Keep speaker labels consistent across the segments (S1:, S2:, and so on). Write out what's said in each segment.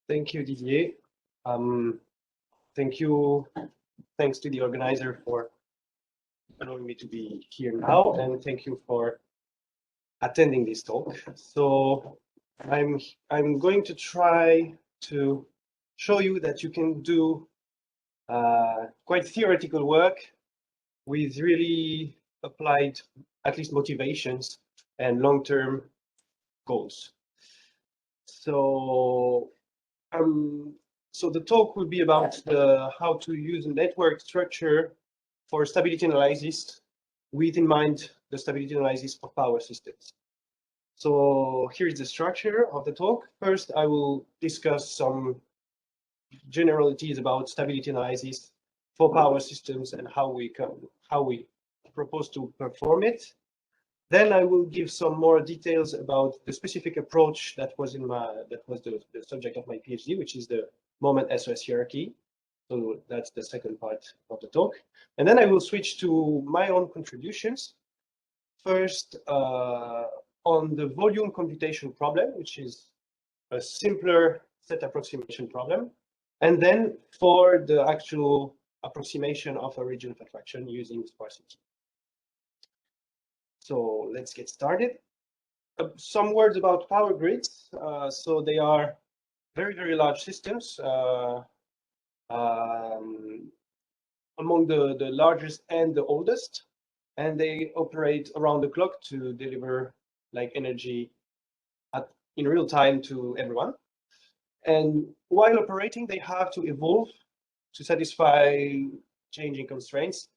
S1: Thank you, Didier. Thanks to the organizer for allowing me to be here now, and thank you for attending this talk. So I'm going to try to show you that you can do quite theoretical work with really applied, at least motivations and long-term goals. So the talk will be about how to use a network structure for stability analysis with in mind the stability analysis of power systems. So here is the structure of the talk. First, I will discuss some generalities about stability analysis for power systems and how we propose to perform it. Then I will give some more details about the specific approach that was the subject of my PhD, which is the moment SOS hierarchy. So that's the second part of the talk. And then I will switch to my own contributions. First, on the volume computation problem, which is a simpler set approximation problem. And then for the actual approximation of a region of attraction using sparsity. So let's get started. Some words about power grids. So they are very, very large systems, among the largest and the oldest, and they operate around the clock to deliver like energy in real time to everyone. And while operating, they have to evolve to satisfy changing constraints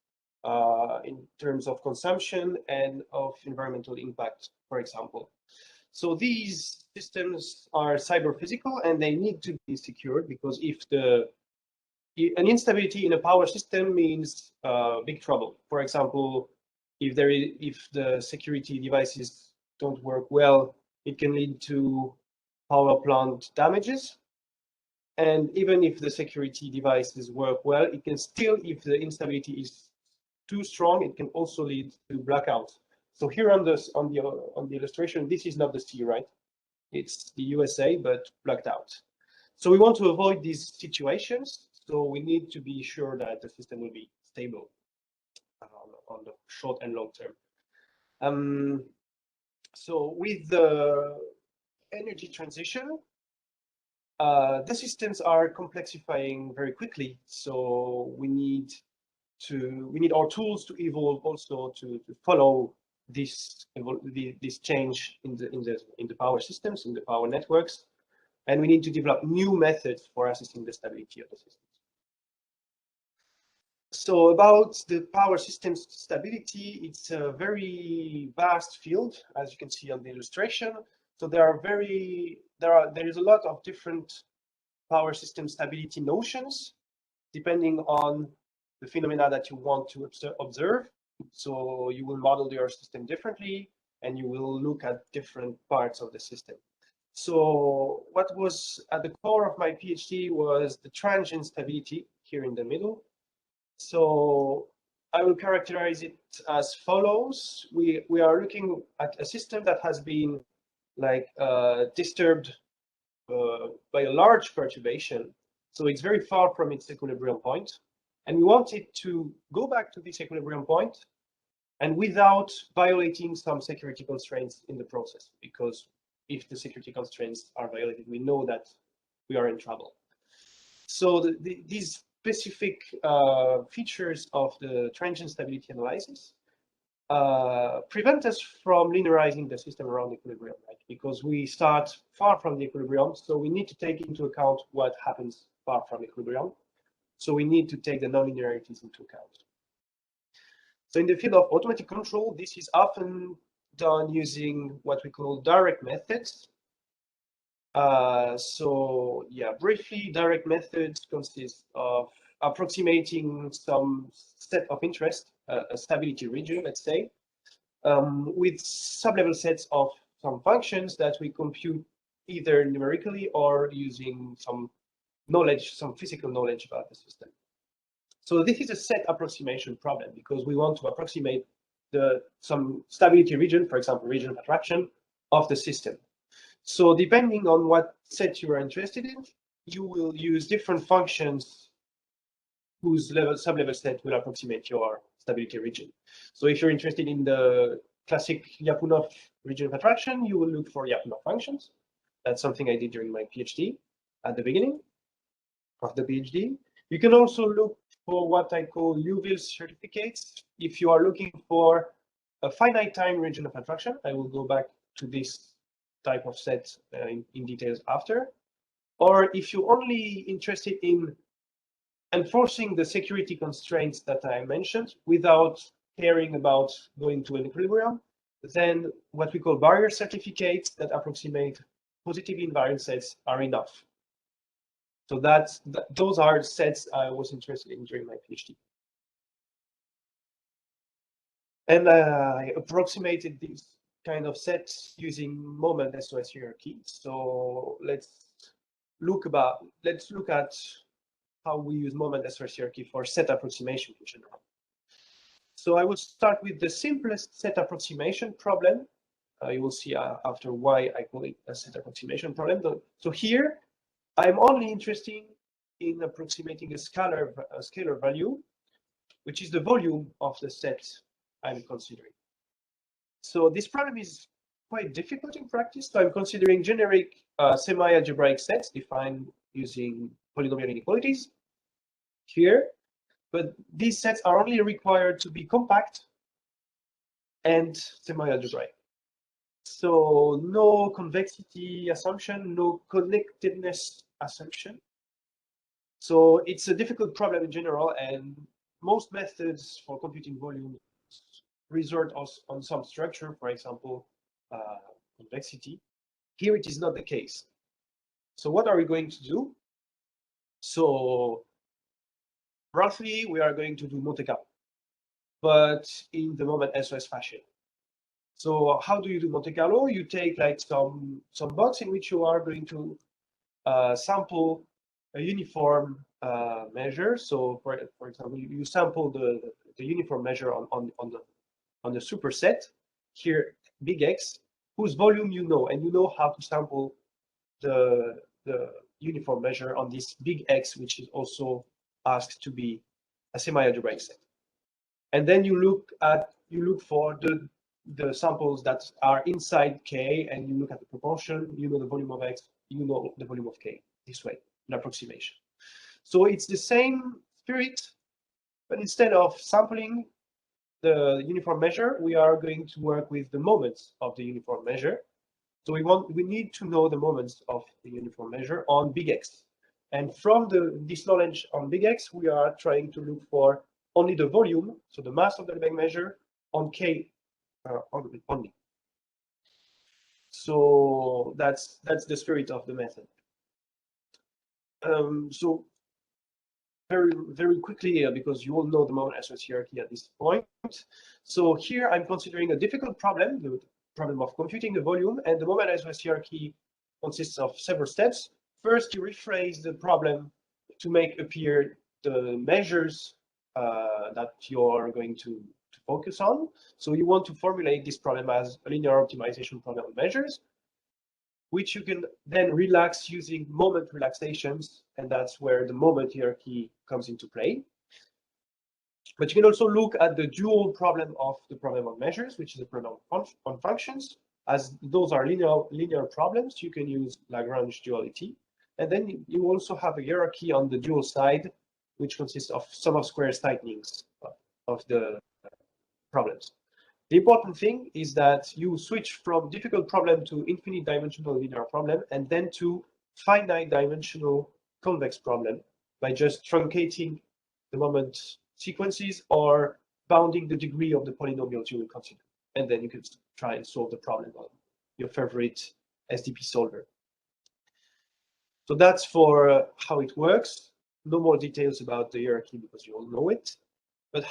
S1: in terms of consumption and of environmental impact, for example. So these systems are cyber-physical and they need to be secured, because if an instability in a power system means big trouble. For example, if the security devices don't work well, it can lead to power plant damages. And even if the security devices work well, it can still, if the instability is too strong, it can also lead to blackout. So here on the illustration, this is not the sea, right? It's the USA, but blacked out. So we want to avoid these situations. So we need to be sure that the system will be stable on the short and long term. So with the energy transition, the systems are complexifying very quickly. So we need our tools to evolve also to follow this change in the power systems, in the power networks, and we need to develop new methods for assessing the stability of the systems. So about the power systems stability, it's a very vast field, as you can see on the illustration. So there is a lot of different power system stability notions, depending on the phenomena that you want to observe. So you will model your system differently, and you will look at different parts of the system. So what was at the core of my PhD was the transient stability here in the middle. So I will characterize it as follows. We are looking at a system that has been like disturbed by a large perturbation. So it's very far from its equilibrium point. And we want it to go back to this equilibrium point and without violating some security constraints in the process, because if the security constraints are violated, we know that we are in trouble. So these specific features of the transient stability analysis prevent us from linearizing the system around equilibrium, right? Because we start far from the equilibrium, so we need to take into account what happens far from equilibrium. So we need to take the nonlinearities into account. So in the field of automatic control, this is often done using what we call direct methods. So yeah, briefly, direct methods consist of approximating some set of interest, a stability region, let's say, with sublevel sets of some functions that we compute either numerically or using some knowledge, some physical knowledge about the system. So this is a set approximation problem because we want to approximate some stability region, for example, region of attraction of the system. So depending on what set you are interested in, you will use different functions whose sub-level set will approximate your stability region. So if you're interested in the classic Lyapunov region of attraction, you will look for Lyapunov functions. That's something I did during my PhD at the beginning of the PhD. You can also look for what I call Liouville certificates if you are looking for a finite time region of attraction. I will go back to this type of set in details after. Or if you're only interested in enforcing the security constraints that I mentioned without caring about going to an equilibrium, then what we call barrier certificates that approximate positively invariant sets are enough. So those are sets I was interested in during my PhD. And I approximated these kind of sets using moment SOS hierarchy. So let's look at how we use moment SOS hierarchy for set approximation in general. So I will start with the simplest set approximation problem. You will see after why I call it a set approximation problem. So here, I'm only interested in approximating a scalar value, which is the volume of the set I'm considering. So this problem is quite difficult in practice. So I'm considering generic semi-algebraic sets defined using polynomial inequalities here, but these sets are only required to be compact and semi-algebraic. So no convexity assumption, no connectedness assumption. So it's a difficult problem in general, and most methods for computing volume resort on some structure, for example, convexity. Here it is not the case. So what are we going to do? So roughly, we are going to do Monte Carlo, but in the moment SOS fashion. So how do you do Monte Carlo? You take like some box in which you are going to sample a uniform measure. So for example, you sample the uniform measure on the superset here, big X, whose volume you know, and you know how to sample the uniform measure on this big X, which is also asked to be a semi-algebraic set. And then you look for the samples that are inside K, and you look at the proportion, you know the volume of X, you know the volume of K, this way, an approximation. So it's the same spirit, but instead of sampling the uniform measure, we are going to work with the moments of the uniform measure. So we need to know the moments of the uniform measure on big X. And from this knowledge on big X, we are trying to look for only the volume, so the mass of the Lebesgue measure on K only. So that's the spirit of the method. So very quickly, because you all know the moment SOS hierarchy at this point. So here I'm considering a difficult problem, the problem of computing the volume, and the moment SOS hierarchy consists of several steps. First, you rephrase the problem to make appear the measures that you're going to focus on. So you want to formulate this problem as a linear optimization problem on measures, which you can then relax using moment relaxations, and that's where the moment hierarchy comes into play. But you can also look at the dual problem of the problem on measures, which is a problem on functions. As those are linear problems, you can use Lagrange duality. And then you also have a hierarchy on the dual side, which consists of sum of squares tightenings of the problems. The important thing is that you switch from difficult problem to infinite dimensional linear problem, and then to finite dimensional convex problem by just truncating the moment sequences or bounding the degree of the polynomials you will consider. And then you can try and solve the problem on your favorite SDP solver. So that's for how it works. No more details about the hierarchy because you all know it. But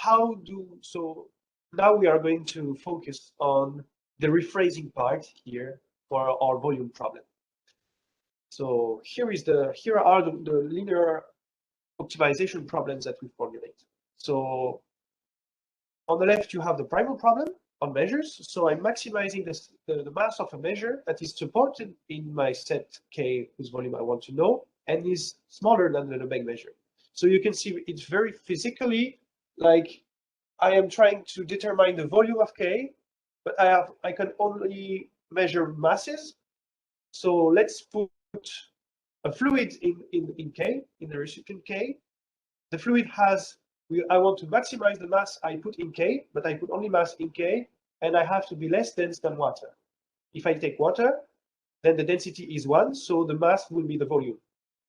S1: so now we are going to focus on the rephrasing part here for our volume problem. So here are the linear optimization problems that we formulate. So on the left, you have the primal problem on measures. So I'm maximizing the mass of a measure that is supported in my set K, whose volume I want to know, and is smaller than the Lebesgue measure. So you can see it's very physically like I am trying to determine the volume of K, but I can only measure masses. So let's put a fluid in K, in the recipient K. The fluid has, I want to maximize the mass I put in K, but I put only mass in K, and I have to be less dense than water. If I take water, then the density is 1, so the mass will be the volume.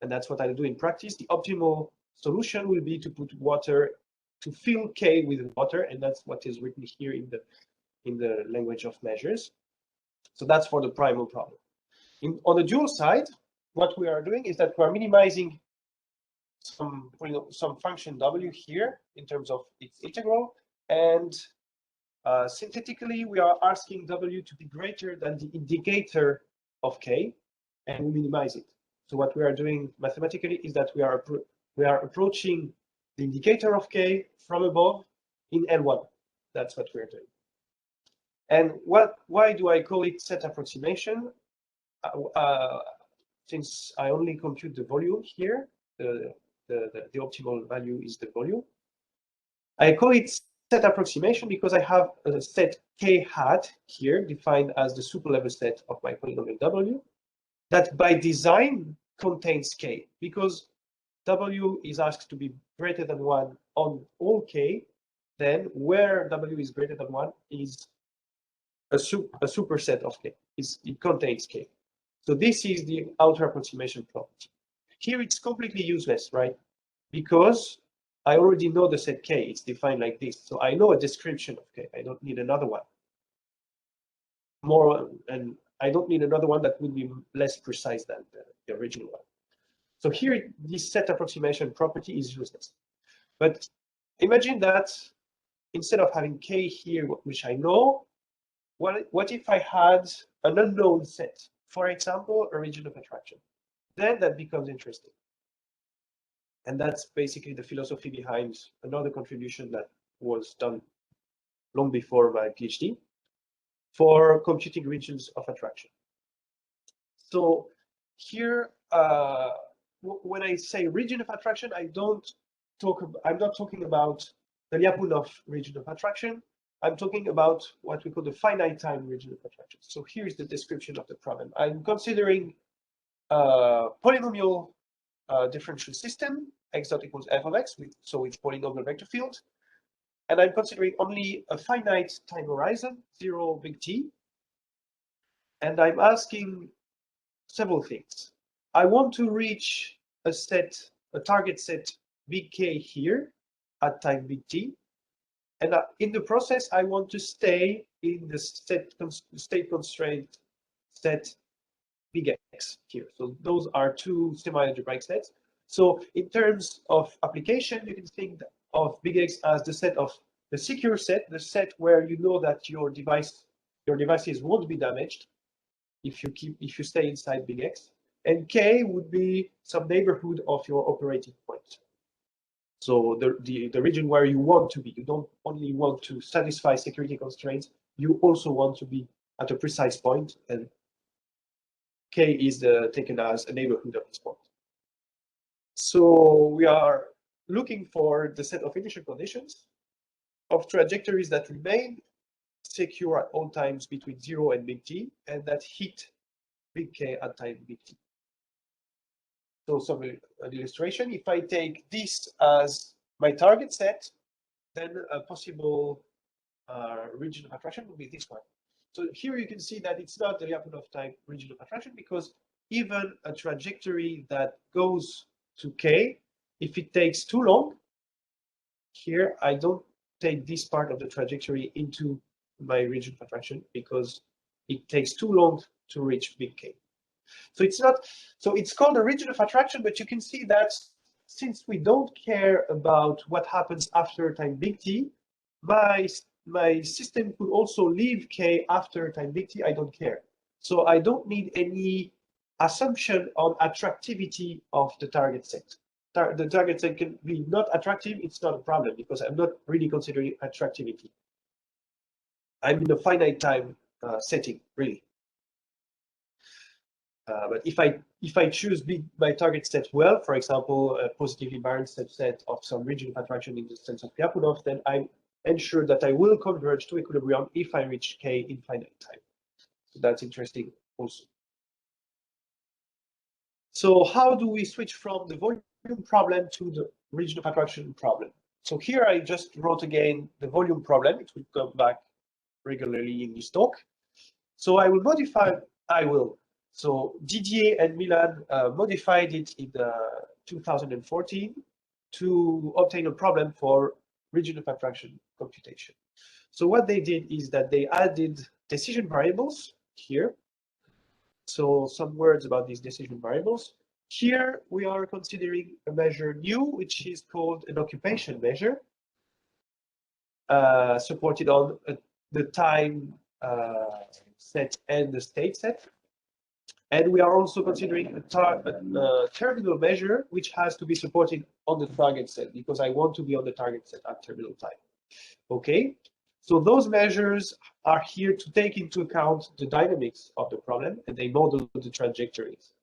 S1: And that's what I do in practice. The optimal solution will be to put water, to fill K with water, and that's what is written here in the language of measures. So that's for the primal problem. On the dual side, what we are doing is that we're minimizing some function W here in terms of its integral, and synthetically we are asking W to be greater than the indicator of K, and we minimize it. So what we are doing mathematically is that we are approaching the indicator of K from above in L1. That's what we're doing. And why do I call it set approximation? Since I only compute the volume here, the optimal value is the volume. I call it set approximation because I have a set K hat here defined as the superlevel set of my polynomial W that by design contains K, because W is asked to be greater than 1 on all K, then where W is greater than 1 is a superset of K. It contains K. So this is the outer approximation property. Here it's completely useless, right? Because I already know the set K. It's defined like this. So I know a description of K. I don't need another one. And I don't need another one that would be less precise than the original one. So here, this set approximation property is useless. But imagine that instead of having K here, which I know, what if I had an unknown set? For example, a region of attraction. Then that becomes interesting. And that's basically the philosophy behind another contribution that was done long before my PhD for computing regions of attraction. So here, when I say region of attraction, I'm not talking about the Lyapunov region of attraction. I'm talking about what we call the finite time region of attraction. So here's the description of the problem. I'm considering a polynomial differential system, x dot equals f of x, so it's polynomial vector field. And I'm considering only a finite time horizon, 0 big T. And I'm asking several things. I want to reach a target set big K here at time big T. And in the process, I want to stay in the state constraint set big X here. So those are two semi-algebraic sets. So in terms of application, you can think of big X as the set of the secure set, the set where you know that your devices won't be damaged if you stay inside big X. And K would be some neighborhood of your operating point. So the region where you want to be. You don't only want to satisfy security constraints, you also want to be at a precise point, and K is taken as a neighborhood of this point. So we are looking for the set of initial conditions of trajectories that remain secure at all times between 0 and big T, and that hit big K at time big T. So an illustration, if I take this as my target set, then a possible region of attraction would be this one. So here you can see that it's not the Lyapunov type region of attraction, because even a trajectory that goes to K, if it takes too long, here I don't take this part of the trajectory into my region of attraction because it takes too long to reach big K. So it's called a region of attraction, but you can see that since we don't care about what happens after time big T, my system could also leave K after time big T. I don't care. So I don't need any assumption on attractivity of the target set. The target set can be not attractive. It's not a problem because I'm not really considering attractivity. I'm in a finite time setting, really. But if I choose my target set well, for example, a positively balanced subset of some region of attraction in the sense of Lyapunov, then I'm ensure that I will converge to equilibrium if I reach K in finite time. So that's interesting also. So how do we switch from the volume problem to the region of attraction problem? So here I just wrote again the volume problem. It will come back regularly in this talk. So I will modify, So Didier and Milan modified it in 2014 to obtain a problem for region of attraction computation. So what they did is that they added decision variables here. So some words about these decision variables. Here we are considering a measure new, which is called an occupation measure, supported on the time set and the state set. And we are also considering a terminal measure, which has to be supported on the target set, because I want to be on the target set at terminal time. Okay, so those measures are here to take into account the dynamics of the problem, and they model the trajectories.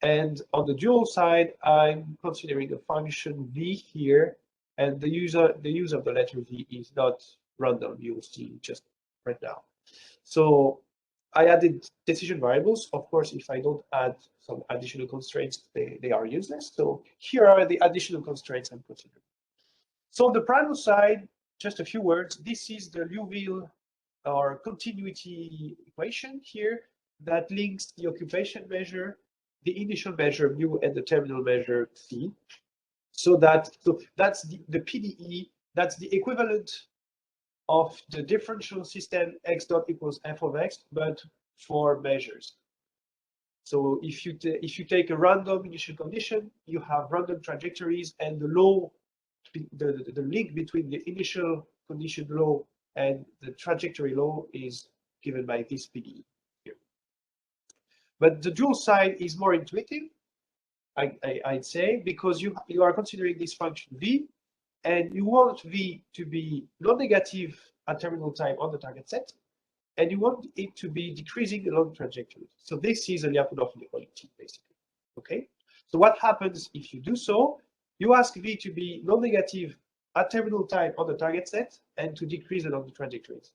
S1: And on the dual side, I'm considering a function v here, and the use of the letter v is not random. You'll see just right now. So I added decision variables. Of course, if I don't add some additional constraints, they are useless. So here are the additional constraints I'm considering. So on the primal side, just a few words. This is the Liouville or continuity equation here that links the occupation measure, the initial measure mu, and the terminal measure phi. So that's the PDE. That's the equivalent of the differential system x dot equals f of x, but for measures. So if you take a random initial condition, you have random trajectories, and the law, the link between the initial condition law and the trajectory law is given by this PDE here. But the dual side is more intuitive, I'd say, because you are considering this function v, and you want v to be non-negative at terminal time on the target set, and you want it to be decreasing along trajectories. So this is a Lyapunov inequality, basically. Okay. So what happens if you do so? You ask v to be non-negative at terminal time on the target set and to decrease along the trajectories,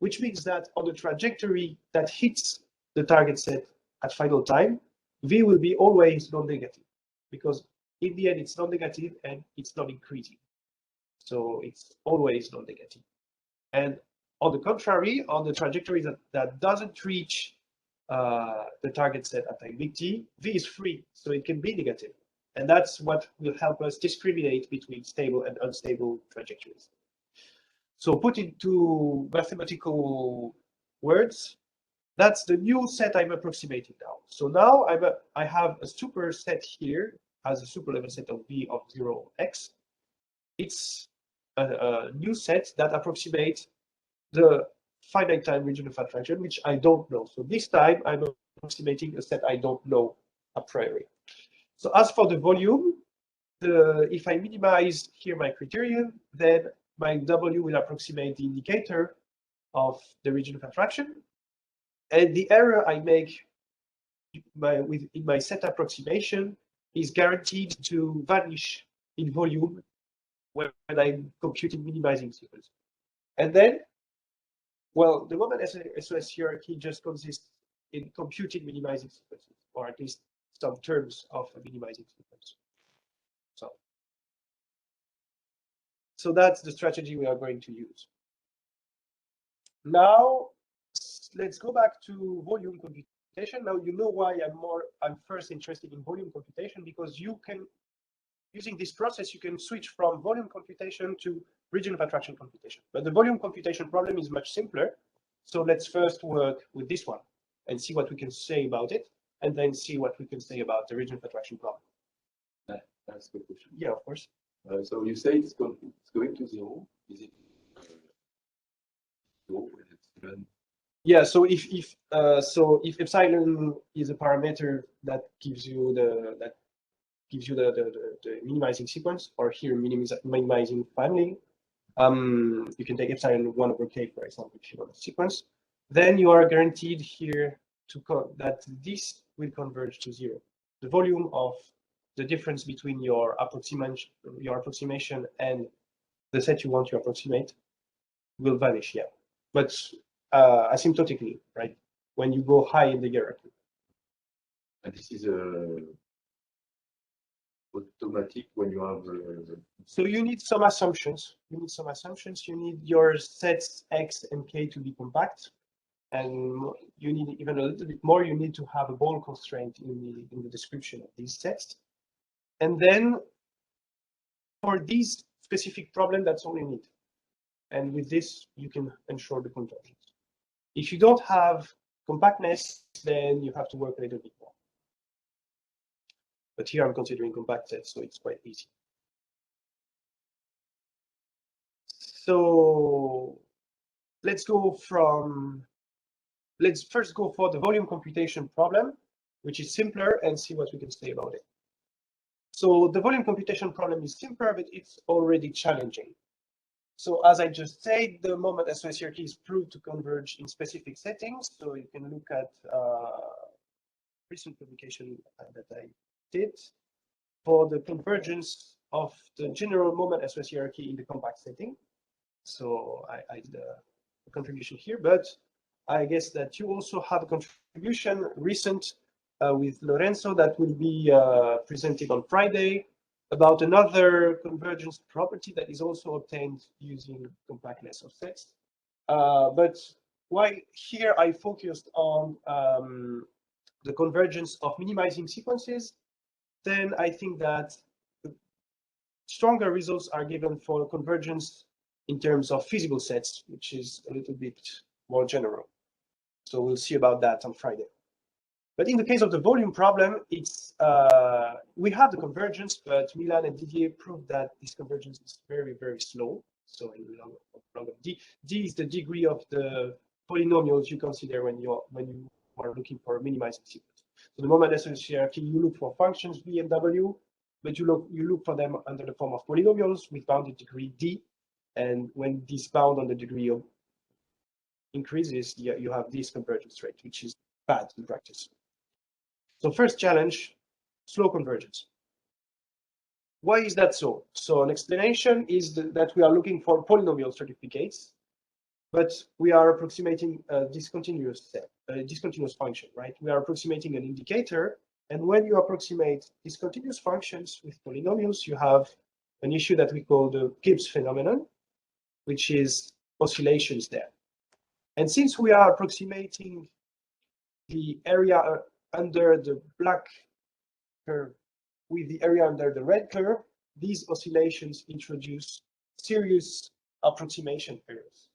S1: which means that on the trajectory that hits the target set at final time, v will be always non-negative, because in the end it's non-negative and it's not increasing. So it's always non-negative. And on the contrary, on the trajectory that doesn't reach the target set at time big T, v is free, so it can be negative. And that's what will help us discriminate between stable and unstable trajectories. So put into mathematical words, that's the new set I'm approximating now. So now I have a superset here as a superlevel set of v of 0x. It's a new set that approximates the finite time region of attraction, which I don't know. So this time I'm approximating a set I don't know a priori. So as for the volume, if I minimize here my criterion, then my W will approximate the indicator of the region of attraction. And the error I make in my set approximation is guaranteed to vanish in volume when I'm computing minimizing sequence. And then, well, the moment SOS hierarchy just consists in computing minimizing sequences, or at least some terms of a minimizing sequence. So that's the strategy we are going to use. Now, let's go back to volume computation. Now you know why I'm first interested in volume computation, because you can, using this process, you can switch from volume computation to region of attraction computation. But the volume computation problem is much simpler. So let's first work with this one and see what we can say about it, and then see what we can say about the region of attraction problem.
S2: That's a good question.
S1: Yeah, of course.
S2: So you say it's going to zero. Is it zero when it's given?
S1: Yeah. So if epsilon is a parameter that gives you the minimizing sequence, or here minimizing family, you can take epsilon 1 over k, for example, if you want a sequence. Then you are guaranteed here that this will converge to 0. The volume of the difference between your approximation and the set you want to approximate will vanish, yeah. But asymptotically, right? When you go high in the hierarchy.
S2: And this is automatic when you have.
S1: So you need some assumptions. You need your sets X and K to be compact. And you need even a little bit more. You need to have a ball constraint in the description of these sets. And then for these specific problem, that's all you need. And with this, you can ensure the convergence. If you don't have compactness, then you have to work a little bit more. But here I'm considering compact sets, so it's quite easy. So let's first go for the volume computation problem, which is simpler, and see what we can say about it. So the volume computation problem is simpler, but it's already challenging. So as I just said, the moment SOS hierarchy is proved to converge in specific settings. So you can look at recent publication that I did for the convergence of the general moment SOS hierarchy in the compact setting. So I did a contribution here, but I guess that you also have a contribution recent with Lorenzo that will be presented on Friday about another convergence property that is also obtained using compactness of sets. But why here I focused on the convergence of minimizing sequences, then I think that stronger results are given for convergence in terms of feasible sets, which is a little bit more general. So we'll see about that on Friday. But in the case of the volume problem, it's we have the convergence, but Milan and Didier proved that this convergence is very, very slow. So in log of D is the degree of the polynomials you consider when you are looking for a minimizing sequence. So the moment SOS hierarchy, you look for functions B and W, but you look for them under the form of polynomials with bounded degree D. And when this bound on the degree of increases, you have this convergence rate, which is bad in practice. So first challenge, slow convergence. Why is that so? So an explanation is that we are looking for polynomial certificates, but we are approximating a discontinuous function, right? We are approximating an indicator, and when you approximate discontinuous functions with polynomials, you have an issue that we call the Gibbs phenomenon, which is oscillations there. And since we are approximating the area under the black curve with the area under the red curve, these oscillations introduce serious approximation errors.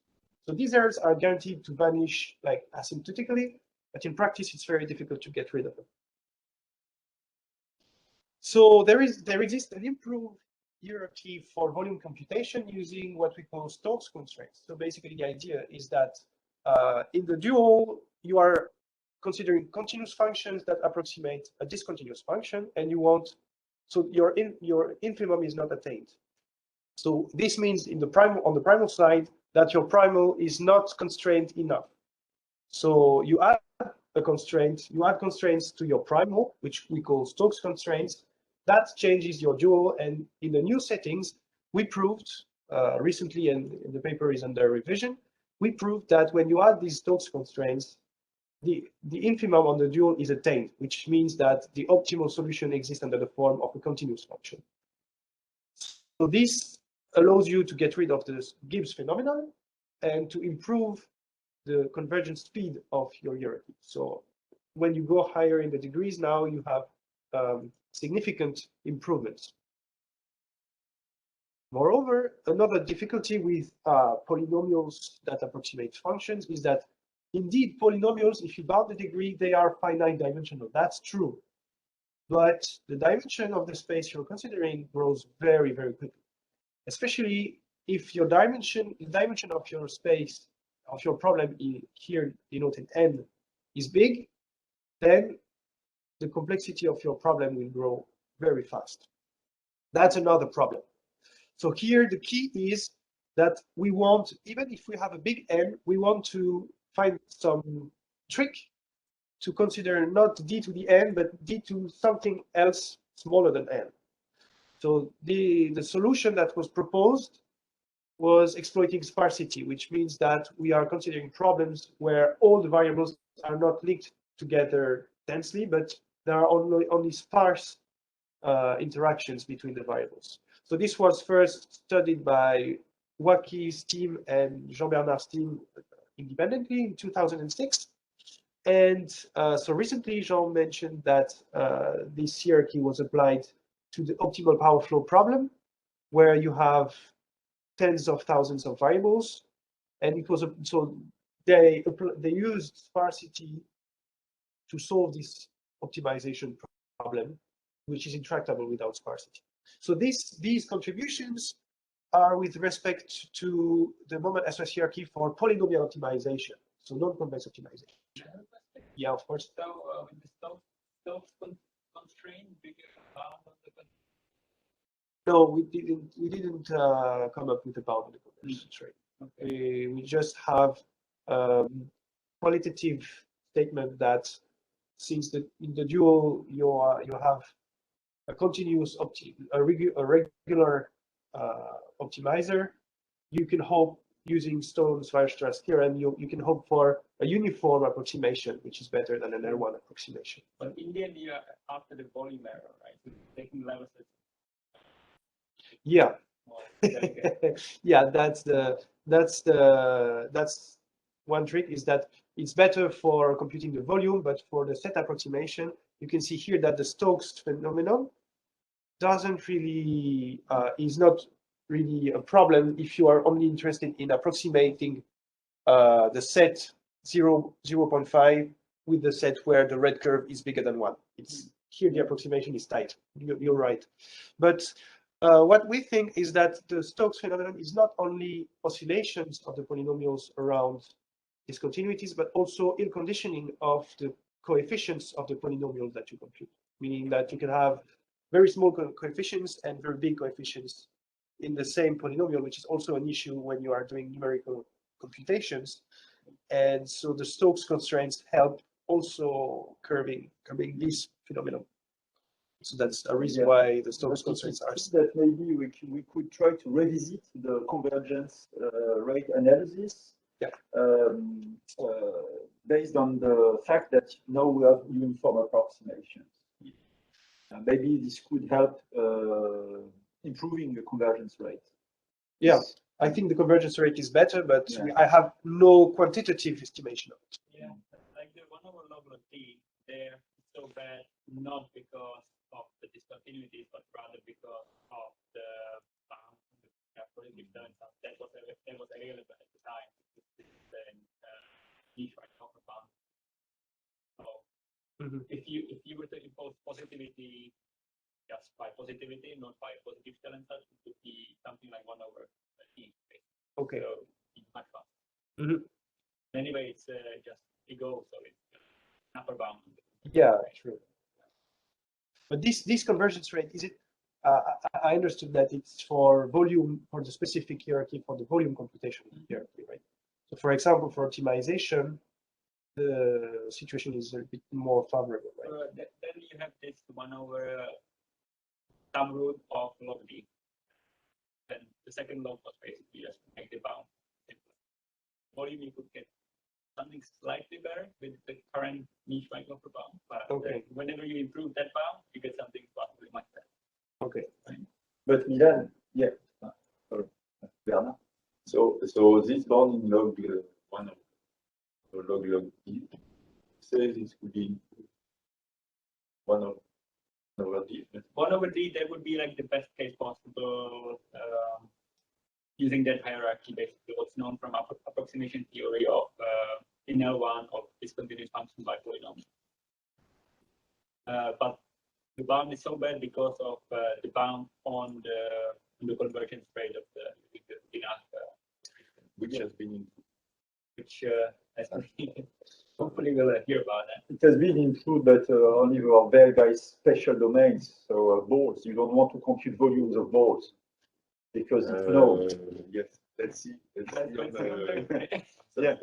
S1: So these errors are guaranteed to vanish like asymptotically, but in practice, it's very difficult to get rid of them. So there exists an improved hierarchy for volume computation using what we call Stokes constraints. So basically, the idea is that in the dual, you are considering continuous functions that approximate a discontinuous function, and you want, so your infimum is not attained. So this means on the primal side that your primal is not constrained enough. So you add a constraint, you add constraints to your primal, which we call Stokes constraints. That changes your dual, and in the new settings, we proved recently, and the paper is under revision, we proved that when you add these Stokes constraints, the infimum on the dual is attained, which means that the optimal solution exists under the form of a continuous function. So this allows you to get rid of this Gibbs phenomenon and to improve the convergence speed of your hierarchy. So when you go higher in the degrees, now you have significant improvements. Moreover, another difficulty with polynomials that approximate functions is that indeed polynomials, if you bound the degree, they are finite dimensional. That's true. But the dimension of the space you're considering grows very, very quickly, especially if your dimension, the dimension of your space, of your problem here denoted n, is big, then the complexity of your problem will grow very fast. That's another problem. So here the key is that we want, even if we have a big n, we want to find some trick to consider not d to the n, but d to something else smaller than n. So the solution that was proposed was exploiting sparsity, which means that we are considering problems where all the variables are not linked together densely, but there are only sparse interactions between the variables. So this was first studied by Wacky's team and Jean-Bernard's team independently in 2006. And so recently, Jean mentioned that this hierarchy was applied to the optimal power flow problem, where you have tens of thousands of variables, and it was so they used sparsity to solve this optimization problem, which is intractable without sparsity. So these contributions are with respect to the moment SOS hierarchy for polynomial optimization, so non-convex optimization. Yeah, of course.
S3: So with the Stokes constraint, do you bound on the
S1: No, we didn't come up with a bound on the conversion rate.
S3: Okay.
S1: We just have qualitative statement that since in the dual you have a continuous a regular optimizer, you can hope using Stone-Weierstrass theorem, you can hope for a uniform approximation, which is better than an L1 approximation.
S3: But in the end, you are after the volume error, right? So taking levels.
S1: Yeah. Yeah, that's one trick, is that it's better for computing the volume, but for the set approximation, you can see here that the Stokes phenomenon doesn't really is not really a problem if you are only interested in approximating the set 0.5 with the set where the red curve is bigger than 1. It's here the approximation is tight. You're right, but what we think is that the Stokes phenomenon is not only oscillations of the polynomials around discontinuities, but also ill conditioning of the coefficients of the polynomials that you compute, meaning that you can have very small coefficients and very big coefficients in the same polynomial, which is also an issue when you are doing numerical computations. And so the Stokes constraints help also curbing this phenomenon. So that's a reason why the Stokes constraints are.
S4: That maybe we could try to revisit the convergence rate analysis.
S1: Yeah.
S4: Based on the fact that now we have uniform approximations. Maybe this could help improving the convergence rate.
S1: Yeah, I think the convergence rate is better, but
S4: yeah.
S1: I have no quantitative estimation of it.
S3: Yeah, like the 1 over log t, they're so bad not because of the discontinuities, but rather because of the positive terms that was available at the time. Niche right now about. So if you were to impose positivity just by positivity, not by positive challenge, it would be something like 1 over t.
S1: Okay.
S3: So it's much faster. Anyway, it's just ego, so it's upper bound.
S1: Yeah, true. But this convergence rate, is it? I understood that it's for volume, for the specific hierarchy, for the volume computation hierarchy, right? So, for example, for optimization, the situation is a bit more favorable, right?
S3: Then you have this 1 over sum root of log d. Then the second log was basically just make the bound simpler. Volume, you could get something slightly better with the current niche micro per bound, but whenever you improve that bound, you get something possibly much better.
S1: Okay.
S3: Right?
S4: But Milan, yeah. Sorry, Bernard.
S2: So this bound in log 1 over log d says it could be 1 over d.
S3: 1 over d, that would be like the best case possible using that hierarchy, basically what's known from approximation theory of in L1 of discontinuous function by polynomial. But the bound is so bad because of the bound on the convergence rate of the
S2: Which has been
S3: hopefully we'll hear about that.
S4: It has been improved, but only for very special domains. So balls, you don't want to compute volumes of balls because it's no.
S2: Yes, let's see.
S4: Yeah,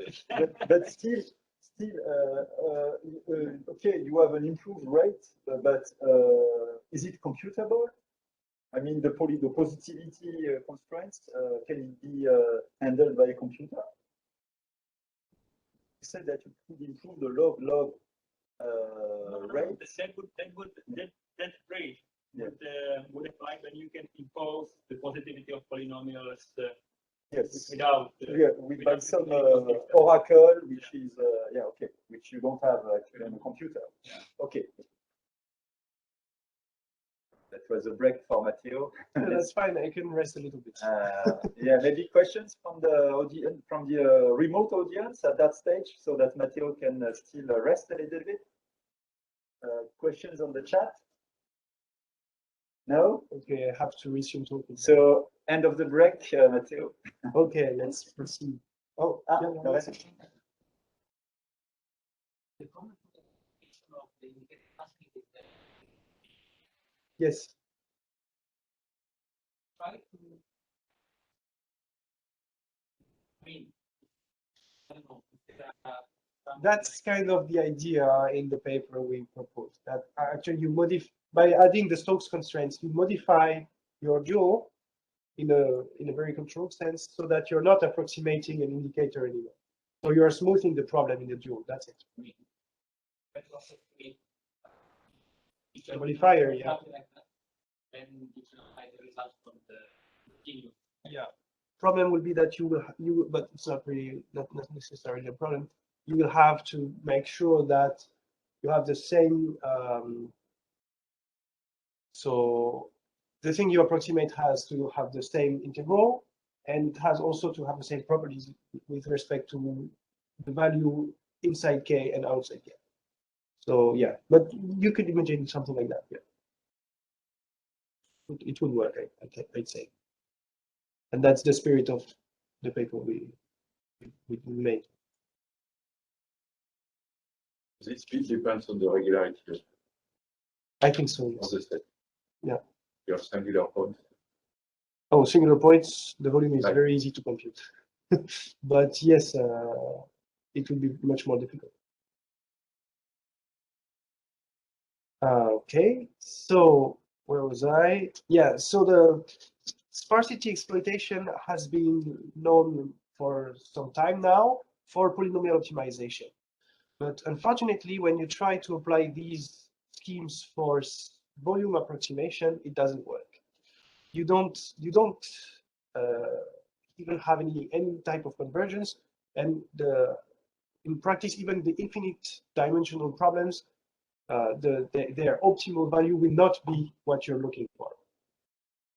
S4: but still, still, okay, you have an improved rate, but is it computable? I mean, the positivity constraints, can it be handled by a computer? You said that you could improve the log rate.
S3: That rate would apply when you can impose the positivity of polynomials.
S4: Yes.
S3: Without
S4: with some oracle, which is okay, which you don't have actually on a computer.
S3: Yeah.
S4: Okay. That was a break for Matteo.
S1: That's fine. I can rest a little bit.
S4: Yeah, maybe questions from the audience, from the remote audience at that stage, so that Matteo can still rest a little bit. Questions on the chat? No?
S1: Okay, I have to resume talking.
S4: So, end of the break, Matteo.
S1: Okay, let's proceed. Oh, yeah,
S4: no,
S1: no,
S4: that's-
S1: yes.
S3: Try to, I mean, I don't know.
S1: That's kind of the idea in the paper we proposed. That actually you modify by adding the Stokes constraints, you modify your dual in a very controlled sense, so that you're not approximating an indicator anymore. So you are smoothing the problem in the dual. That's it.
S3: A
S1: modifier, yeah.
S3: Like that, then you can apply the results from the continuum.
S1: Yeah. Problem will be that but it's not necessarily a problem. You will have to make sure that you have the same. So the thing you approximate has to have the same integral, and it has also to have the same properties with respect to the value inside K and outside K. So yeah, but you could imagine something like that. Yeah, it would work. I'd say, and that's the spirit of the paper we made.
S2: This speed depends on the regularity of
S1: I think so. Yes.
S2: the set.
S1: Yeah.
S2: Your singular point.
S1: Oh, singular points. The volume is
S2: Right.
S1: very easy to compute, but yes, it would be much more difficult. Okay, so where was I? Yeah, so the sparsity exploitation has been known for some time now for polynomial optimization. But unfortunately, when you try to apply these schemes for volume approximation, it doesn't work. You don't even have any type of convergence, and in practice, even the infinite dimensional problems, their optimal value will not be what you're looking for.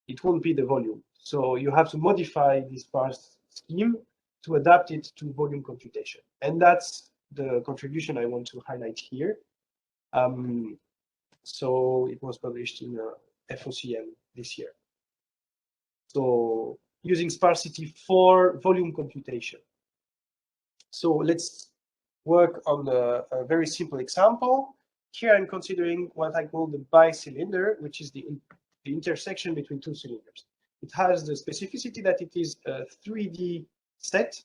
S1: It won't be the volume. So you have to modify this sparse scheme to adapt it to volume computation. And that's the contribution I want to highlight here. So it was published in FOCM this year. So using sparsity for volume computation. So let's work on a very simple example. Here I'm considering what I call the bicylinder, which is the intersection between two cylinders. It has the specificity that it is a 3D set,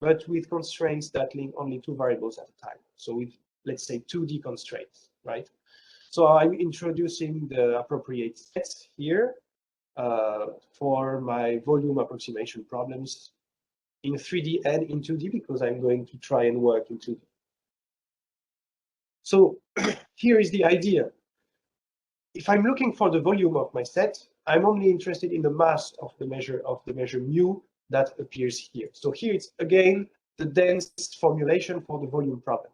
S1: but with constraints that link only two variables at a time. So with, let's say, 2D constraints, right? So I'm introducing the appropriate sets here for my volume approximation problems in 3D and in 2D, because I'm going to try and work in 2D. So here is the idea. If I'm looking for the volume of my set, I'm only interested in the mass of the measure mu that appears here. So here it's again the dense formulation for the volume problem.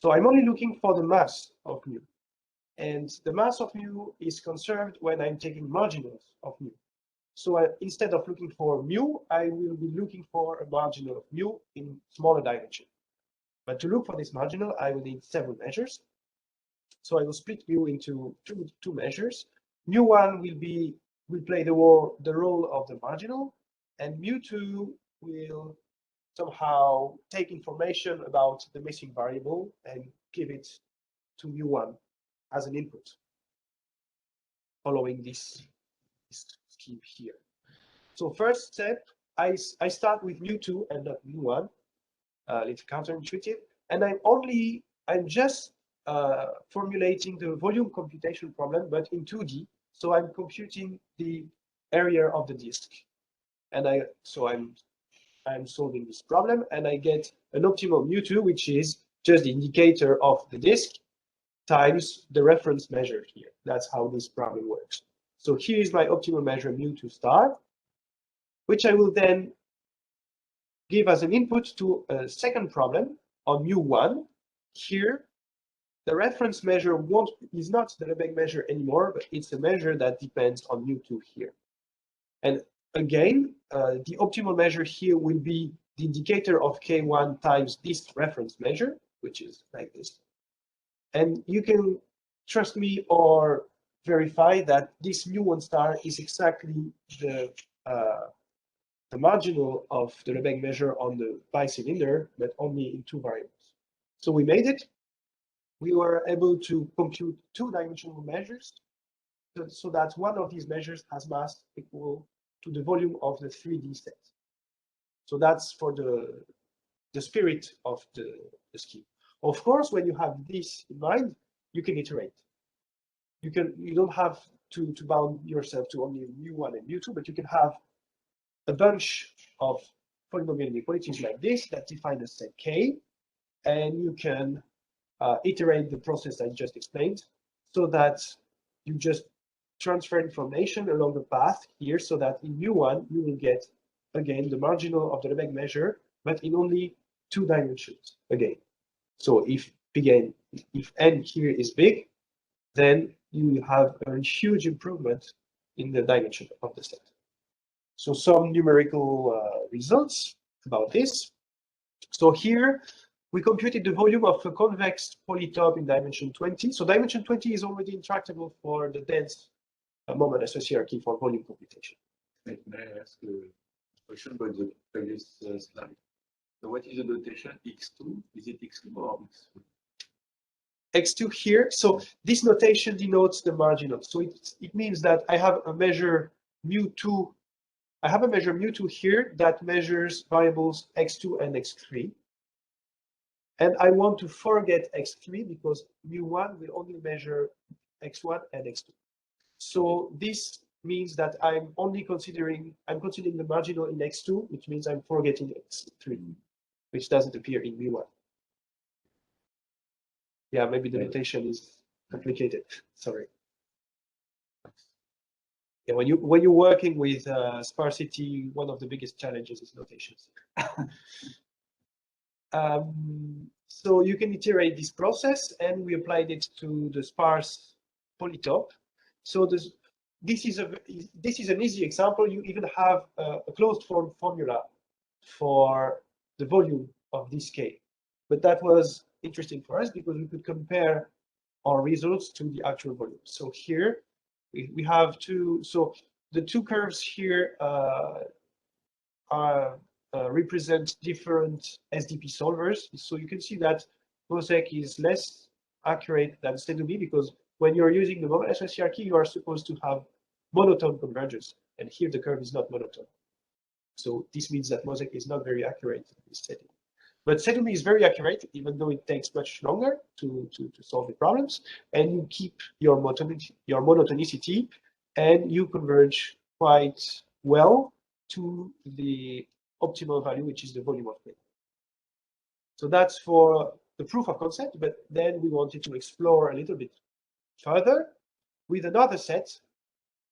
S1: So I'm only looking for the mass of mu. And the mass of mu is conserved when I'm taking marginals of mu. So instead of looking for mu, I will be looking for a marginal of mu in smaller dimension. But to look for this marginal, I will need several measures. So I will split mu into two measures. Mu1 will play the role of the marginal, and mu2 will somehow take information about the missing variable and give it to mu1 as an input, following this scheme here. So first step, I start with mu2 and not mu1. It's counterintuitive. and I'm just formulating the volume computation problem, but in 2D. So I'm computing the area of the disk, and I'm solving this problem, and I get an optimum mu2, which is just the indicator of the disk times the reference measure here. That's how this problem works. So here is my optimal measure mu2 star, which I will then give as an input to a second problem on mu1. Here, the reference measure is not the Lebesgue measure anymore, but it's a measure that depends on mu2 here. And again, the optimal measure here will be the indicator of K1 times this reference measure, which is like this. And you can trust me or verify that this mu1 star is exactly the marginal of the Lebesgue measure on the bicylinder, but only in 2 variables. So we made it. We were able to compute 2-dimensional measures, so that one of these measures has mass equal to the volume of the 3D set. So that's for the spirit of the scheme. Of course, when you have this in mind, you can iterate. You don't have to bound yourself to only mu1 and mu2, but you can have a bunch of polynomial inequalities like this that define a set K, and you can iterate the process I just explained, so that you just transfer information along the path here, so that in mu1 you will get again the marginal of the Lebesgue measure, but in only 2 dimensions again. So if n here is big, then you have a huge improvement in the dimension of the set. So some numerical results about this. So here we computed the volume of a convex polytope in dimension 20. So dimension 20 is already intractable for the dense moment associated hierarchy for volume computation.
S2: May I ask a question about the previous slide? So what is the notation x2? Is it x2 or x3?
S1: X2 here. So this notation denotes the marginal. So it means that I have a measure mu2. I have a measure mu2 here that measures variables x2 and x3. And I want to forget x3 because mu1 will only measure x1 and x2. So this means that I'm considering the marginal in x2, which means I'm forgetting x3, which doesn't appear in mu1. Yeah, maybe the notation is complicated. Sorry. Yeah, when you're working with sparsity, one of the biggest challenges is notations. So you can iterate this process, and we applied it to the sparse polytope. So this is an easy example. You even have a closed form formula for the volume of this K. But that was interesting for us because we could compare our results to the actual volume. So here we have so the two curves here represent different SDP solvers. So you can see that Mosaic is less accurate than Sedumi because when you're using the moment associated hierarchy, you are supposed to have monotone convergence, and here the curve is not monotone. So this means that Mosaic is not very accurate in this setting. But Sedumi is very accurate, even though it takes much longer to solve the problems, and you keep your monotonicity, and you converge quite well to the optimal value, which is the volume of K. So that's for the proof of concept, but then we wanted to explore a little bit further with another set,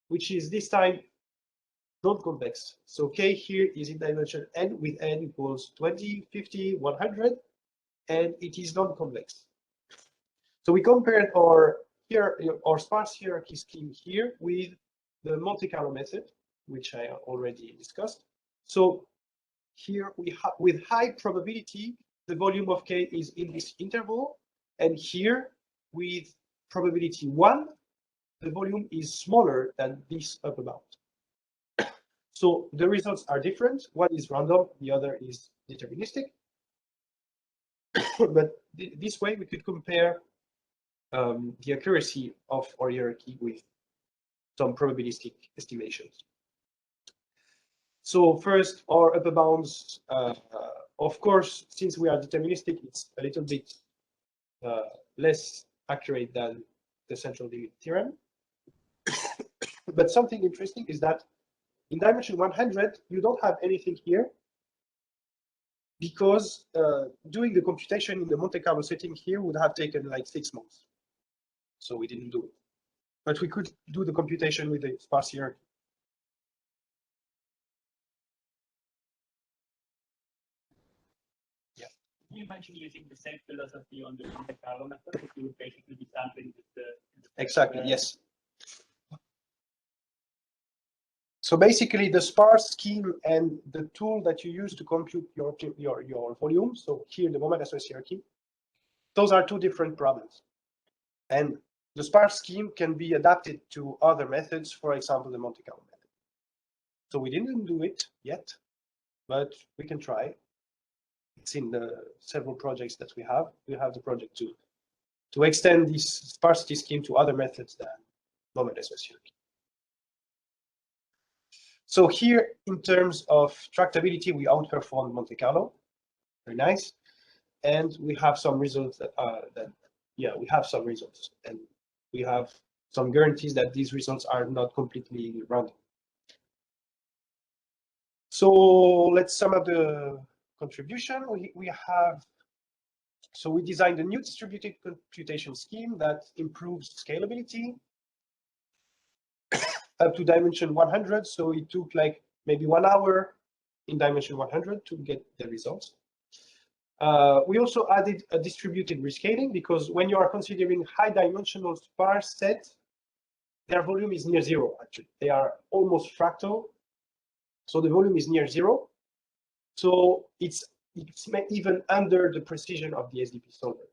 S1: which is this time non-convex. So K here is in dimension n with n equals 20, 50, 100, and it is non-convex. So we compared our sparse hierarchy scheme here with the Monte Carlo method, which I already discussed. So here with high probability, the volume of K is in this interval, and here with probability 1, the volume is smaller than this upper bound. So the results are different. One is random, the other is deterministic. But this way we could compare the accuracy of our hierarchy with some probabilistic estimations. So first, our upper bounds Of course, since we are deterministic, it's a little bit less accurate than the central limit theorem. But something interesting is that in dimension 100, you don't have anything here, because doing the computation in the Monte Carlo setting here would have taken like 6 months. So we didn't do it. But we could do the computation with the sparse hierarchy. Yeah.
S3: You mentioned using the same philosophy on the Monte Carlo method, if you would basically be sampling with the
S1: exactly, yes. So basically, the sparse scheme and the tool that you use to compute your volume, so here the moment associated hierarchy, those are two different problems. And the sparse scheme can be adapted to other methods, for example, the Monte Carlo method. So we didn't do it yet, but we can try. It's in the several projects that we have. We have the project to extend this sparsity scheme to other methods than moment associated hierarchy. So here, in terms of tractability, we outperformed Monte Carlo. Very nice. And we have some results that are we have some results, and we have some guarantees that these results are not completely random. So let's sum up the contribution. We have, so we designed a new distributed computation scheme that improves scalability up to dimension 100. So it took like maybe 1 hour in dimension 100 to get the results. We also added a distributed rescaling, because when you are considering high dimensional sparse sets, their volume is near 0, actually. They are almost fractal. So the volume is near 0. So it's even under the precision of the SDP solver.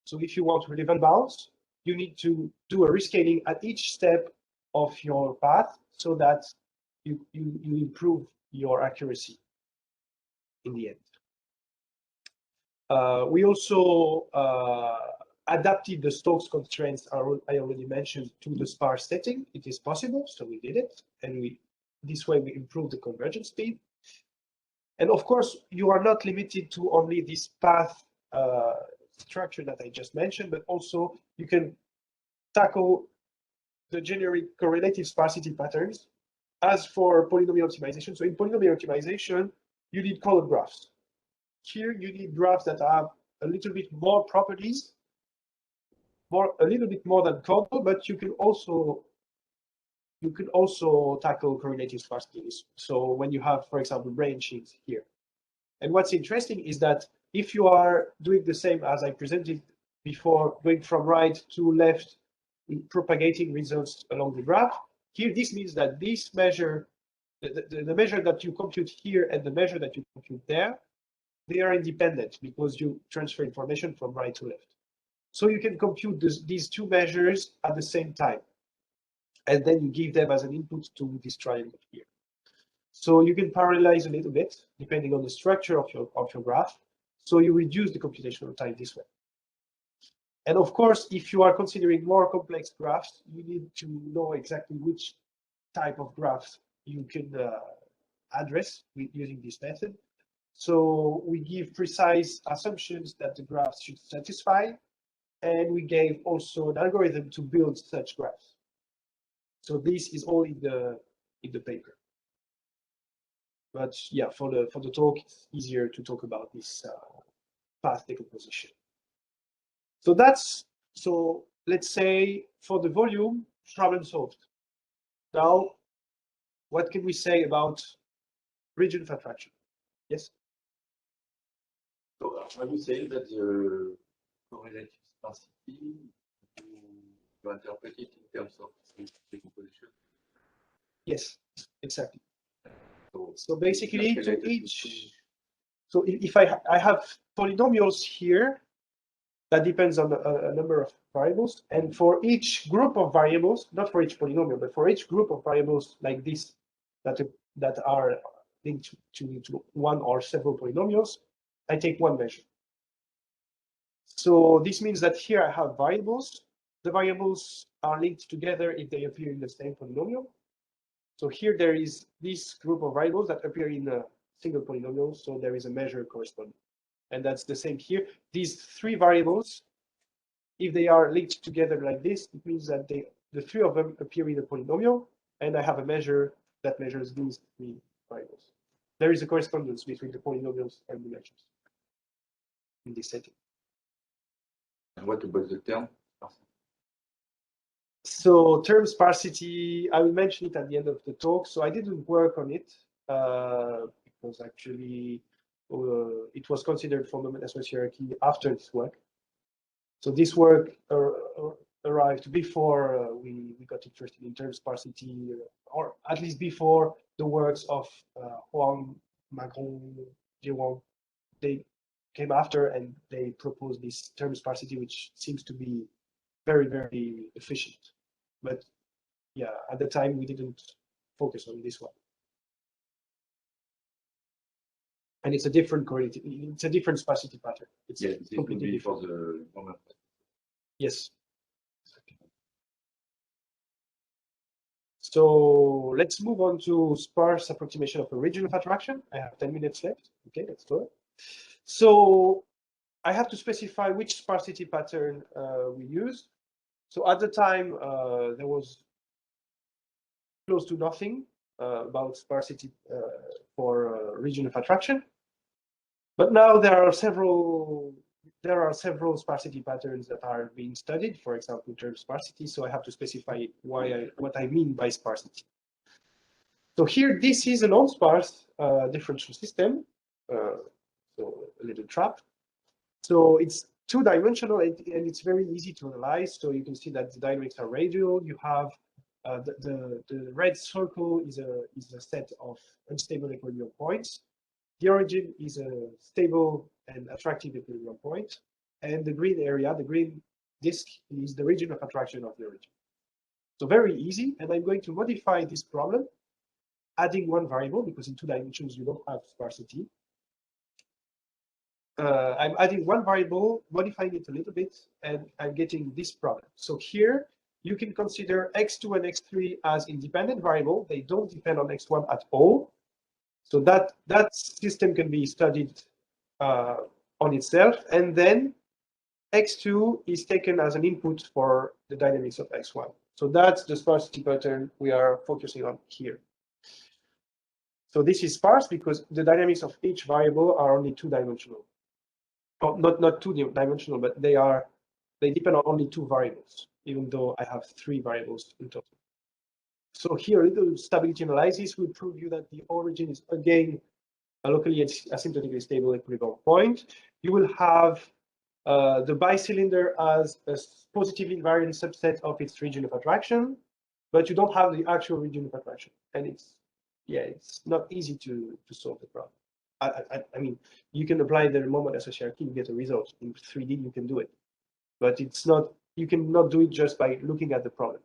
S1: So if you want relevant bounds, you need to do a rescaling at each step of your path so that you improve your accuracy in the end. We also adapted the Stokes constraints I already mentioned to the sparse setting. It is possible, so we did it, and this way we improved the convergence speed. And of course, you are not limited to only this path structure that I just mentioned, but also you can tackle the generic correlative sparsity patterns. As for polynomial optimization, so in polynomial optimization, you need colored graphs. Here you need graphs that have a little bit more properties, a little bit more than causal, but you can also tackle correlative sparsities. So when you have, for example, branchings here. And what's interesting is that if you are doing the same as I presented before, going from right to left, propagating results along the graph, here this means that this measure, the measure that you compute here and the measure that you compute there, they are independent because you transfer information from right to left. So you can compute these two measures at the same time, and then you give them as an input to this triangle here. So you can parallelize a little bit depending on the structure of your graph. So you reduce the computational time this way. And of course, if you are considering more complex graphs, you need to know exactly which type of graphs you can address using this method. So we give precise assumptions that the graphs should satisfy, and we gave also an algorithm to build such graphs. So this is all in the paper. But yeah, for the talk, it's easier to talk about this path decomposition. So let's say for the volume, problem solved. Now, what can we say about region of attraction? Yes.
S2: So I would say that the correlative sparsity, you interpret it in terms of decomposition.
S1: Yes, exactly.
S2: So
S1: So basically, to each, so if I have polynomials here, that depends on a number of variables, and for each group of variables, not for each polynomial, but for each group of variables like this, that are linked to one or several polynomials, I take one measure. So this means that here I have variables. The variables are linked together if they appear in the same polynomial. So here there is this group of variables that appear in single polynomial, so there is a measure corresponding. And that's the same here. These three variables, if they are linked together like this, it means that the three of them appear in a polynomial, and I have a measure that measures these three variables. There is a correspondence between the polynomials and the measures in this setting.
S2: And what about the term?
S1: So term sparsity, I will mention it at the end of the talk. So I didn't work on it because actually it was considered for moment hierarchy after this work. So this work arrived before we got interested in term sparsity, or at least before the works of Huang, Macron, Jiwang. They came after and they proposed this term sparsity, which seems to be very, very efficient. But yeah, at the time we didn't focus on this one. And it's a different correlative, it's a different sparsity pattern. It's completely different.
S2: For the moment.
S1: Yes. So let's move on to sparse approximation of a region of attraction. I have 10 minutes left. Okay, let's go. So I have to specify which sparsity pattern we use. So at the time, there was close to nothing about sparsity for region of attraction. But now there are several sparsity patterns that are being studied, for example, term sparsity. So I have to specify what I mean by sparsity. So here, this is a non-sparse differential system, so a little trap. So it's two-dimensional and it's very easy to analyze. So you can see that the dynamics are radial. You have the red circle is a set of unstable equilibrium points. The origin is a stable and attractive equilibrium point, and the green area, the green disk, is the region of attraction of the origin. So very easy, and I'm going to modify this problem, adding one variable, because in 2 dimensions you don't have sparsity. I'm adding one variable, modifying it a little bit, and I'm getting this product. So here you can consider x2 and x3 as independent variable. They don't depend on x1 at all. So that system can be studied on itself, and then x2 is taken as an input for the dynamics of x1. So that's the sparsity pattern we are focusing on here. So this is sparse because the dynamics of each variable are only 2-dimensional. Oh, not 2-dimensional, but they depend on only 2 variables, even though I have 3 variables in total. So here, a little stability analysis will prove you that the origin is again a locally asymptotically stable equilibrium point. You will have the bicylinder as a positively invariant subset of its region of attraction, but you don't have the actual region of attraction, and it's not easy to solve the problem. I mean, you can apply the moment association, you get a result. In 3D, you can do it, but it's not. You cannot do it just by looking at the problem.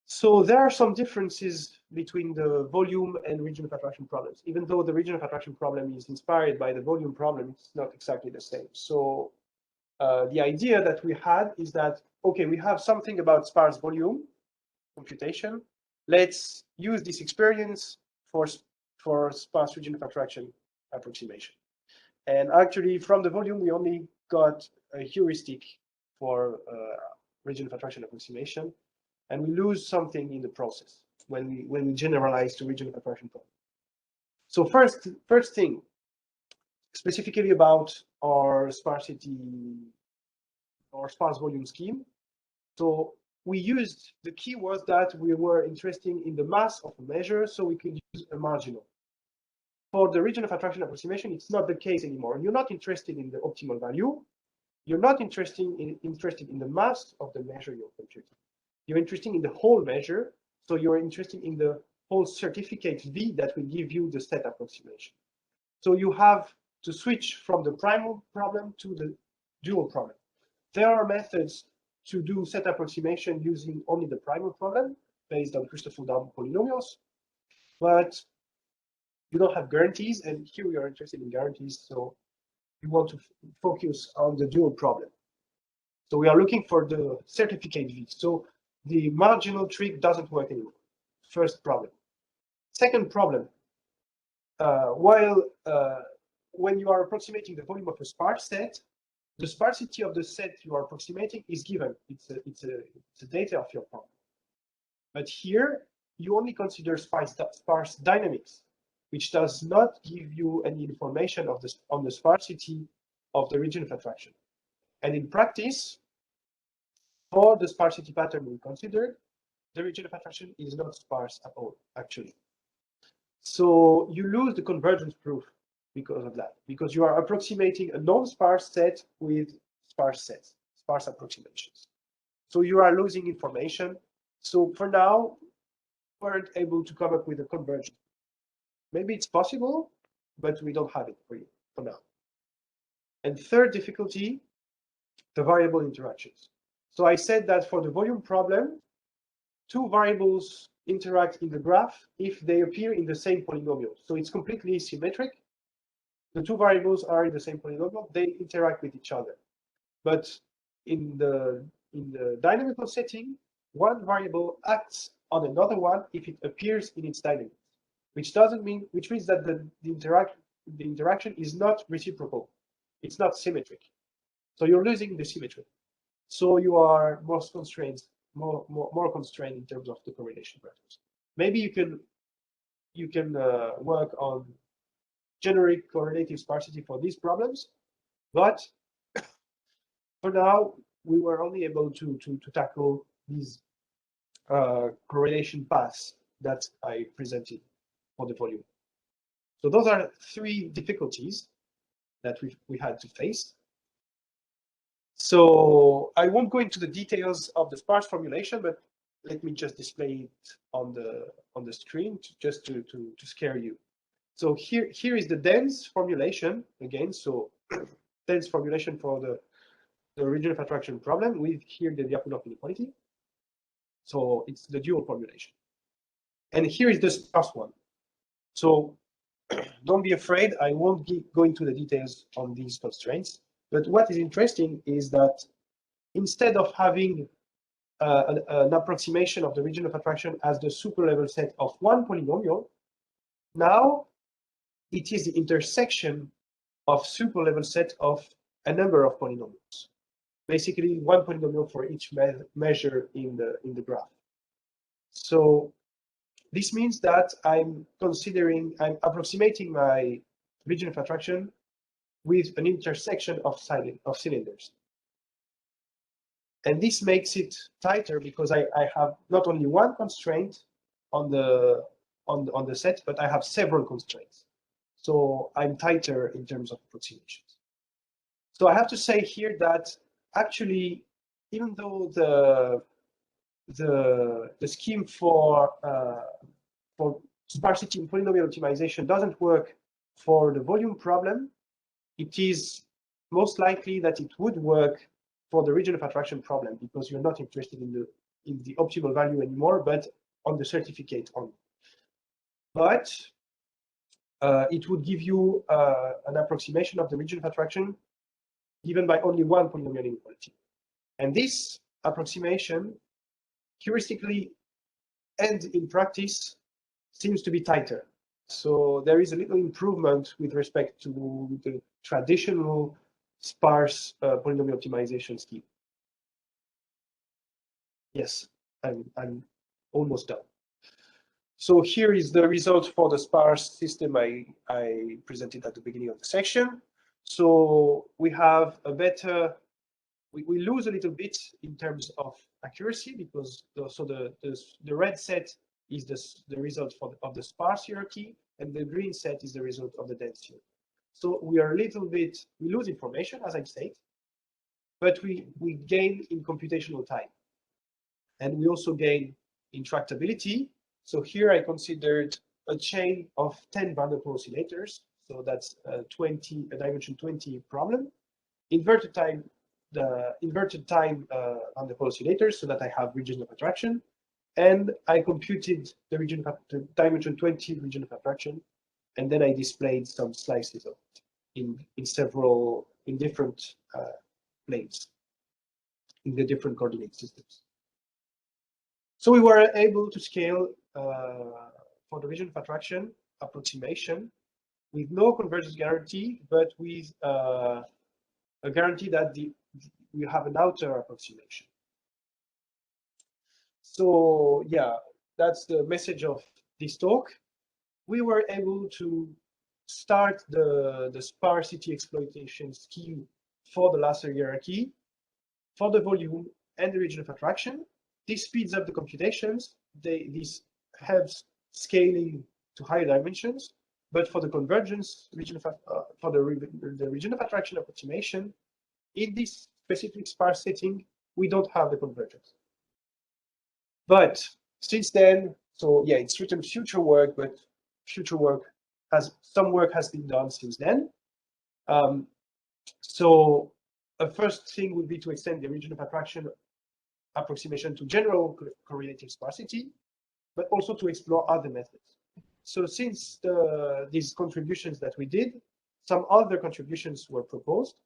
S1: So there are some differences between the volume and region of attraction problems. Even though the region of attraction problem is inspired by the volume problem, it's not exactly the same. So the idea that we had is that, okay, we have something about sparse volume computation. Let's use this experience for sparse region of attraction approximation. And actually, from the volume, we only got a heuristic for region of attraction approximation. And we lose something in the process when we generalize the region of attraction problem. So first thing, specifically about our sparsity or sparse volume scheme. So we used, the key was that we were interested in the mass of a measure, so we could use a marginal. For the region of attraction approximation, it's not the case anymore. You're not interested in the optimal value. You're not interested in the mass of the measure you're computing. You're interested in the whole measure, so you're interested in the whole certificate V that will give you the set approximation. So you have to switch from the primal problem to the dual problem. There are methods to do set approximation using only the primal problem based on Christoffel-Darboux polynomials, but you don't have guarantees, and here we are interested in guarantees, so you want to focus on the dual problem. So we are looking for the certificate V. So the marginal trick doesn't work anymore. First problem. Second problem, while when you are approximating the volume of a sparse set, the sparsity of the set you are approximating is given. It's a data of your problem. But here, you only consider sparse dynamics, which does not give you any information of on the sparsity of the region of attraction. And in practice, for the sparsity pattern we considered, the region of attraction is not sparse at all, actually. So you lose the convergence proof because of that, because you are approximating a non-sparse set with sparse sets, sparse approximations. So you are losing information. So for now, we weren't able to come up with a convergence. Maybe it's possible, but we don't have it for you for now. And third difficulty, the variable interactions. So I said that for the volume problem, two variables interact in the graph if they appear in the same polynomial. So it's completely symmetric. The two variables are in the same polynomial, they interact with each other. But in the dynamical setting, one variable acts on another one if it appears in its dynamics, which means that the interaction is not reciprocal. It's not symmetric. So you're losing the symmetry. So you are more constrained in terms of the correlation parameters. Maybe you can work on generic correlative sparsity for these problems, but for now we were only able to tackle these correlation paths that I presented for the volume. So those are three difficulties that we had to face. So I won't go into the details of the sparse formulation, but let me just display it on the screen just to scare you. So here is the dense formulation again. So dense formulation for the region of attraction problem with here the Lyapunov inequality. So it's the dual formulation. And here is the sparse one. So don't be afraid, I won't go into the details on these constraints. But what is interesting is that instead of having an approximation of the region of attraction as the superlevel set of one polynomial, now it is the intersection of superlevel set of a number of polynomials. Basically, one polynomial for each measure in the graph. So this means that I'm approximating my region of attraction with an intersection of cylinders. And this makes it tighter because I have not only one constraint on the set, but I have several constraints. So I'm tighter in terms of approximations. So I have to say here that actually, even though the scheme for sparsity and polynomial optimization doesn't work for the volume problem, it is most likely that it would work for the region of attraction problem because you're not interested in the optimal value anymore, but on the certificate only. But it would give you an approximation of the region of attraction given by only one polynomial inequality. And this approximation, heuristically and in practice, seems to be tighter. So there is a little improvement with respect to the traditional sparse polynomial optimization scheme. Yes, I'm almost done. So here is the result for the sparse system I presented at the beginning of the section. So we have a better, we lose a little bit in terms of accuracy because the red set is the result of the sparse hierarchy, and the green set is the result of the dense hierarchy. So we are a little bit, we lose information, as I said, but we gain in computational time. And we also gain in tractability. So here I considered a chain of 10 van der Pol oscillators. So that's a dimension 20 problem. Inverted time van der Pol oscillators so that I have regions of attraction. And I computed the dimension 20 region of attraction. And then I displayed some slices of it in different planes, in the different coordinate systems. So we were able to scale for the region of attraction approximation with no convergence guarantee, but with a guarantee that we have an outer approximation. So yeah, that's the message of this talk. We were able to start the sparsity exploitation scheme for the Lasserre hierarchy, for the volume and the region of attraction. This speeds up the computations. This helps scaling to higher dimensions. But for the convergence region of, for the region of attraction approximation, in this specific sparse setting, we don't have the convergence. But since then, so yeah, it's written future work, but future work some work has been done since then. So a first thing would be to extend the region of attraction approximation to general correlative sparsity, but also to explore other methods. So since these contributions that we did, some other contributions were proposed.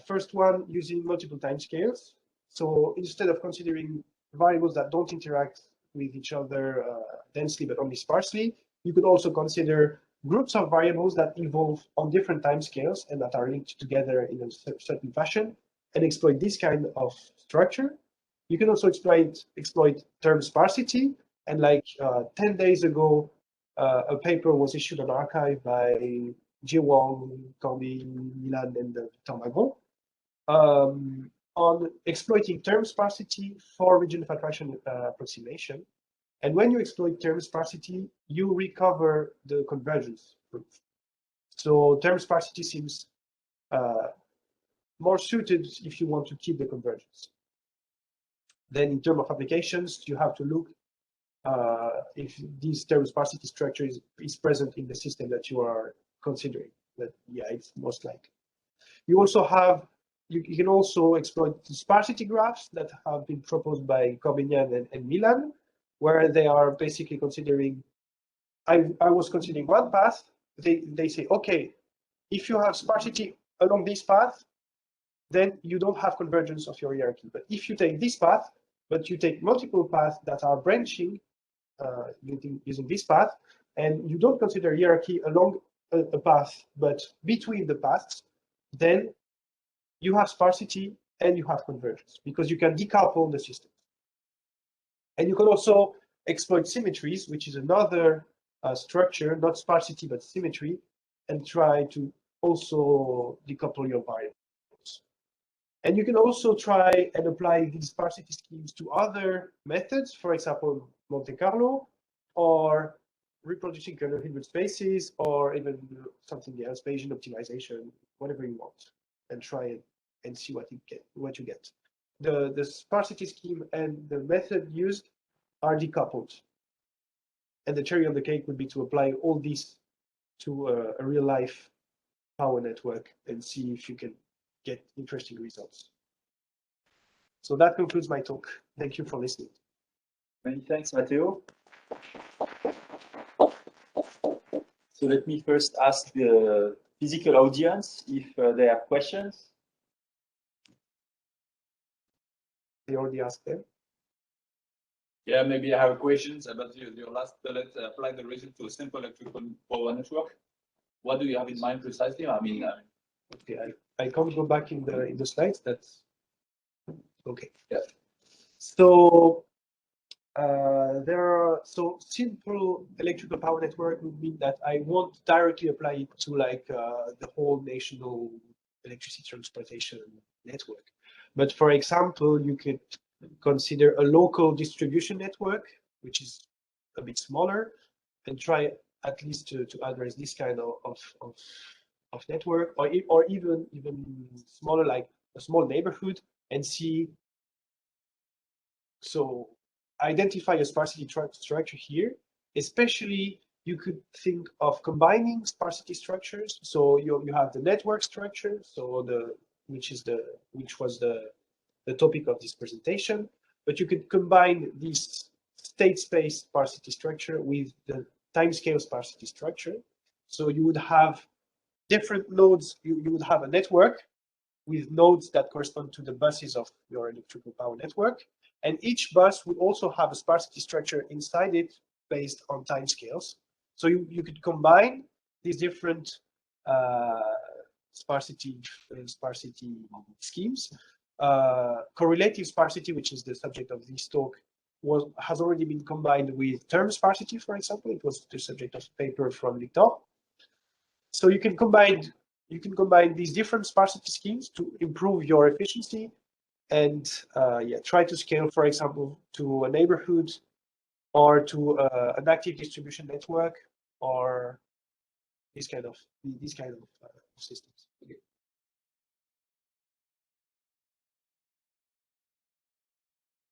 S1: First one, using multiple timescales. So instead of considering variables that don't interact with each other densely, but only sparsely, you could also consider groups of variables that evolve on different timescales and that are linked together in a certain fashion, and exploit this kind of structure. You can also exploit term sparsity. And like 10 days ago, a paper was issued on arXiv by Jie Wang, Corbin, Milan, and Victor Magron on exploiting term sparsity for region of attraction approximation. And when you exploit term sparsity, you recover the convergence proof. So term sparsity seems more suited if you want to keep the convergence. Then in terms of applications, you have to look if this term sparsity structure is present in the system that you are considering. But yeah, it's most likely. You also have, you can also exploit the sparsity graphs that have been proposed by Corbinian and Milan, where they are basically considering, I was considering one path. They say, okay, if you have sparsity along this path, then you don't have convergence of your hierarchy. But if you take this path, but you take multiple paths that are branching using this path, and you don't consider hierarchy along a path, but between the paths, then you have sparsity and you have convergence, because you can decouple the system. And you can also exploit symmetries, which is another structure, not sparsity, but symmetry, and try to also decouple your variables. And you can also try and apply these sparsity schemes to other methods, for example, Monte Carlo, or reproducing kernel Hilbert spaces, or even something else, Bayesian optimization, whatever you want, and try it and see what you get. The sparsity scheme and the method used are decoupled. And the cherry on the cake would be to apply all these to a real life power network and see if you can get interesting results. So that concludes my talk. Thank you for listening.
S4: Many thanks, Matteo. So let me first ask the physical audience if they have questions.
S1: I already asked them.
S3: Yeah, maybe I have questions about your last bullet. Apply the region to a simple electrical power network. What do you have in mind precisely? I mean,
S1: okay, I can't go back in the slides. That's okay.
S3: Yeah.
S1: So so simple electrical power network would mean that I won't directly apply it to like the whole national electricity transportation network. But for example, you could consider a local distribution network, which is a bit smaller, and try at least to address this kind of network, or even smaller, like a small neighborhood, and see. So identify a sparsity structure here. Especially, you could think of combining sparsity structures. So you have the network structure, so which was the topic of this presentation. But you could combine this state space sparsity structure with the timescale sparsity structure. So you would have different nodes. You would have a network with nodes that correspond to the buses of your electrical power network. And each bus would also have a sparsity structure inside it based on timescales. So you could combine these different sparsity schemes. Correlative sparsity, which is the subject of this talk, has already been combined with term sparsity, for example. It was the subject of a paper from Victor. So you can combine these different sparsity schemes to improve your efficiency and try to scale, for example, to a neighborhood or to an active distribution network or these kind of systems. Okay.